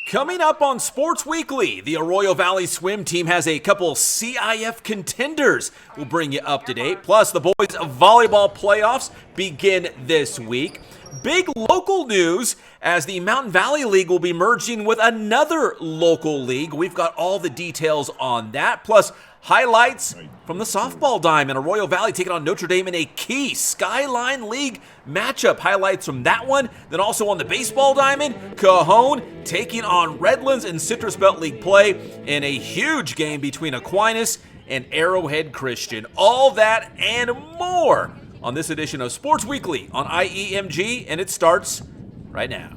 Coming up on Sports Weekly, the Arroyo Valley swim team has a couple CIF contenders. We'll bring you up to date. Plus, the boys' volleyball playoffs begin this week. Big local news as the Mountain Valley League will be merging with another local league. We've got all the details on that. Plus, highlights from the softball diamond. Arroyo Valley taking on Notre Dame in a key Skyline League matchup. Highlights from that one. Then also on the baseball diamond, Cajon taking on Redlands in Citrus Belt League play in a huge game between Aquinas and Arrowhead Christian. All that and more on this edition of Sports Weekly on IEMG, and it starts right now.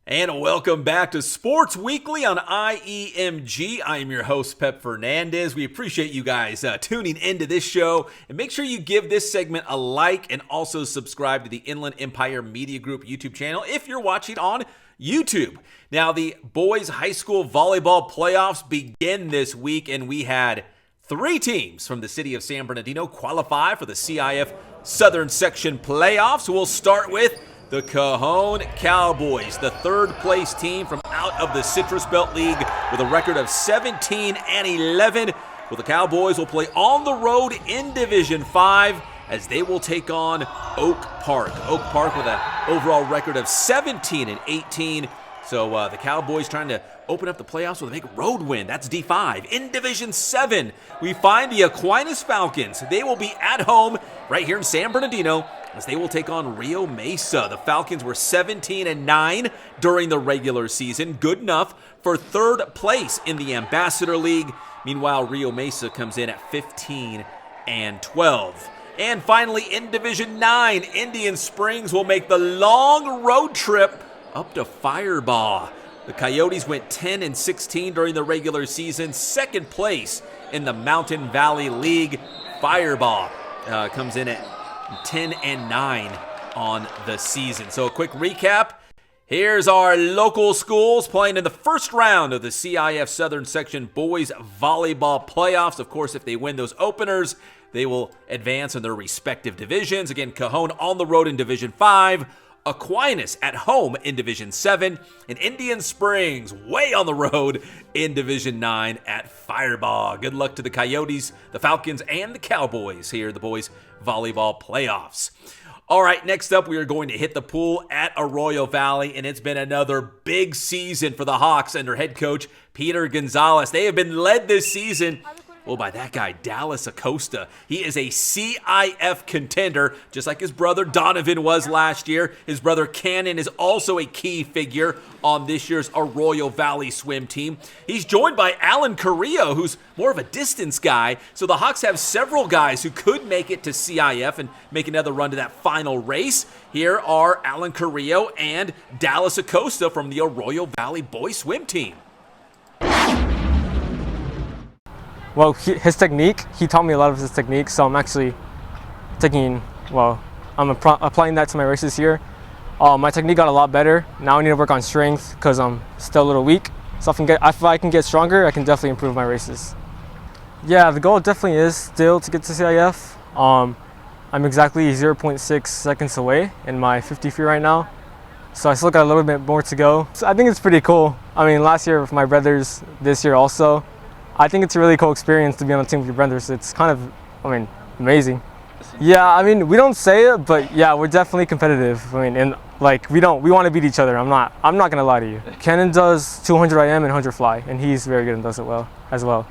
And welcome back to Sports Weekly on IEMG. I am your host, Pep Fernandez. We appreciate you guys tuning into this show. And make sure you give this segment a like and also subscribe to the Inland Empire Media Group YouTube channel if you're watching on YouTube. Now, the boys' high school volleyball playoffs begin this week, and we had 3 teams from the city of San Bernardino qualify for the CIF Southern Section playoffs. We'll start with the Cajon Cowboys, the third-place team from out of the Citrus Belt League with a record of 17-11. Well, the Cowboys will play on the road in Division 5 as they will take on Oak Park. Oak Park with an overall record of 17-18. So the Cowboys trying to open up the playoffs with a big road win. That's D5. In Division 7, we find the Aquinas Falcons. They will be at home right here in San Bernardino as they will take on Rio Mesa. The Falcons were 17-9 during the regular season. Good enough for third place in the Ambassador League. Meanwhile, Rio Mesa comes in at 15-12. And finally, in Division 9, Indian Springs will make the long road trip up to Firebaugh. The Coyotes went 10-16 during the regular season. Second place in the Mountain Valley League. Firebaugh comes in at 10-9 on the season. So a quick recap. Here's our local schools playing in the first round of the CIF Southern Section Boys Volleyball Playoffs. Of course, if they win those openers, they will advance in their respective divisions. Again, Cajon on the road in Division 5. Aquinas at home in Division 7, and Indian Springs way on the road in Division 9 at Firebaugh. Good luck to the Coyotes, the Falcons, and the Cowboys here at the boys volleyball playoffs. All right, next up, we are going to hit the pool at Arroyo Valley, and it's been another big season for the Hawks under head coach Peter Gonzalez. They have been led this season by that guy, Dallas Acosta. He is a CIF contender, just like his brother Donovan was last year. His brother Cannon is also a key figure on this year's Arroyo Valley swim team. He's joined by Alan Carrillo, who's more of a distance guy. So the Hawks have several guys who could make it to CIF and make another run to that final race. Here are Alan Carrillo and Dallas Acosta from the Arroyo Valley boys swim team. Well, his technique, he taught me a lot of his technique, so I'm actually I'm applying that to my races here. My technique got a lot better. Now I need to work on strength because I'm still a little weak. So if I can get stronger, I can definitely improve my races. Yeah, the goal definitely is still to get to CIF. I'm exactly 0.6 seconds away in my 50 free right now. So I still got a little bit more to go. So I think it's pretty cool. I mean, last year with my brothers, this year also. I think it's a really cool experience to be on a team with your brothers. It's kind of, amazing. Yeah, I mean, we don't say it, but yeah, we're definitely competitive. I mean, and we want to beat each other. I'm not gonna lie to you. Cannon does 200 IM and 100 fly, and he's very good and does it well as well.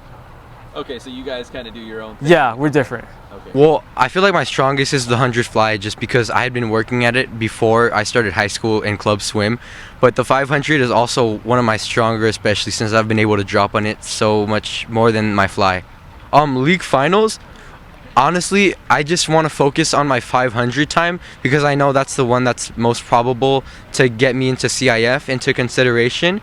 Okay, so you guys kind of do your own thing. Yeah, we're different. Okay. Well, I feel like my strongest is the 100 fly just because I had been working at it before I started high school in club swim. But the 500 is also one of my stronger, especially since I've been able to drop on it so much more than my fly. League finals, Honestly, I just want to focus on my 500 time because I know that's the one that's most probable to get me into CIF into consideration,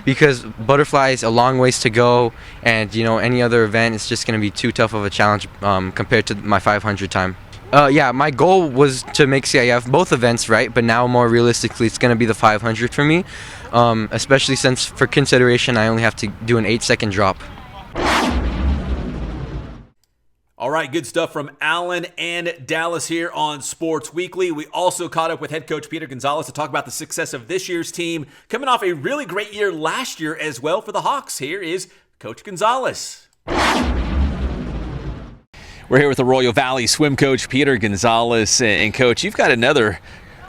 because butterfly is a long ways to go, and any other event is just going to be too tough of a challenge compared to my 500 time. Yeah, my goal was to make CIF both events, right? But now more realistically, it's going to be the 500 for me, especially since for consideration I only have to do an 8-second drop. All right, good stuff from Alan and Dallas here on Sports Weekly. We also caught up with head coach Peter Gonzalez to talk about the success of this year's team, coming off a really great year last year as well for the Hawks. Here is Coach Gonzalez. We're here with the Royal Valley swim coach Peter Gonzalez. And Coach, you've got another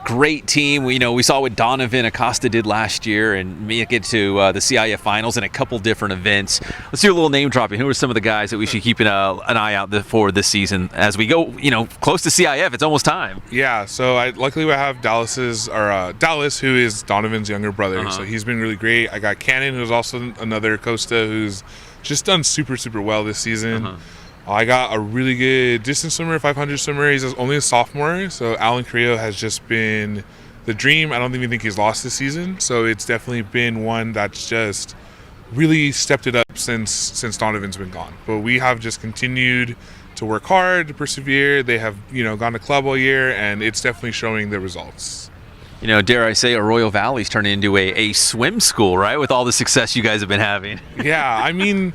great team. We saw what Donovan Acosta did last year and make it to the CIF finals in a couple different events. Let's do a little name dropping. Who are some of the guys that we should keep an eye out for this season as we go, close to CIF? It's almost time. Yeah, so luckily we have Dallas, who is Donovan's younger brother. So he's been really great. I got Cannon, who's also another Costa, who's just done super, super well this season. I got a really good distance swimmer, 500 swimmer. He's only a sophomore, so Alan Carrillo has just been the dream. I don't even think he's lost this season, so it's definitely been one that's just really stepped it up since Donovan's been gone. But we have just continued to work hard, to persevere. They have gone to club all year, and it's definitely showing the results. Dare I say, Arroyo Valley's turning into a swim school, right? With all the success you guys have been having. Yeah, I mean,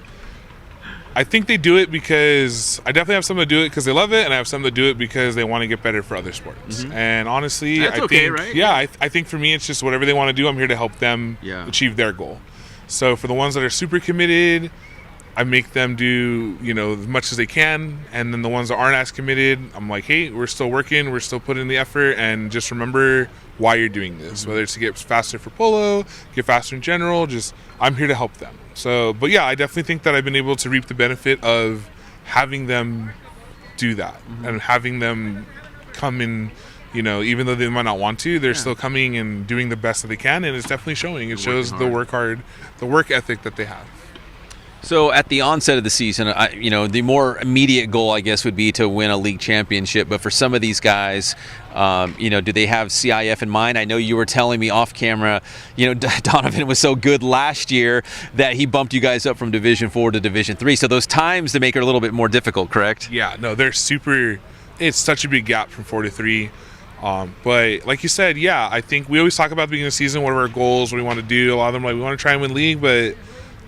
I think they do it because I definitely have some that do it because they love it, and I have some that do it because they want to get better for other sports. And honestly, that's okay, right? Yeah, I think for me, it's just whatever they want to do. I'm here to help them achieve their goal. So for the ones that are super committed, I make them do as much as they can, and then the ones that aren't as committed, I'm like, hey, we're still working, we're still putting in the effort, and just remember why you're doing this. Whether it's to get faster for polo, get faster in general, just I'm here to help them. So, but yeah, I definitely think that I've been able to reap the benefit of having them do that and having them come in, even though they might not want to, they're still coming and doing the best that they can, and it's definitely showing. It shows the work ethic that they have. So at the onset of the season, the more immediate goal, I guess, would be to win a league championship. But for some of these guys, do they have CIF in mind? I know you were telling me off camera, Donovan was so good last year that he bumped you guys up from Division 4 to Division 3. So those times to make it a little bit more difficult, correct? Yeah, no, it's such a big gap from 4 to 3. But like you said, yeah, I think we always talk about at the beginning of the season, what are our goals, what do we want to do. A lot of them we want to try and win league, but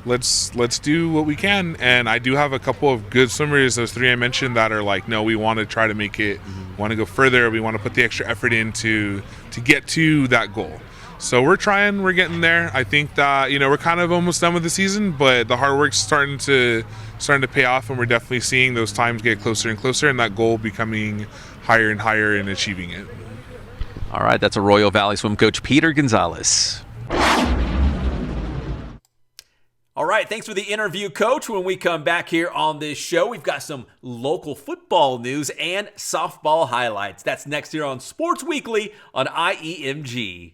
let's do what we can. And I do have a couple of good swimmers, those 3 I mentioned, that are like, no, we want to try to make it, want to go further, we want to put the extra effort in to get to that goal. So we're getting there. I think that we're kind of almost done with the season, but the hard work's starting to pay off, and we're definitely seeing those times get closer and closer, and that goal becoming higher and higher and achieving it. All right, that's Arroyo Valley swim coach Peter Gonzalez. All right, thanks for the interview, Coach. When we come back here on this show, we've got some local football news and softball highlights. That's next here on Sports Weekly on IEMG.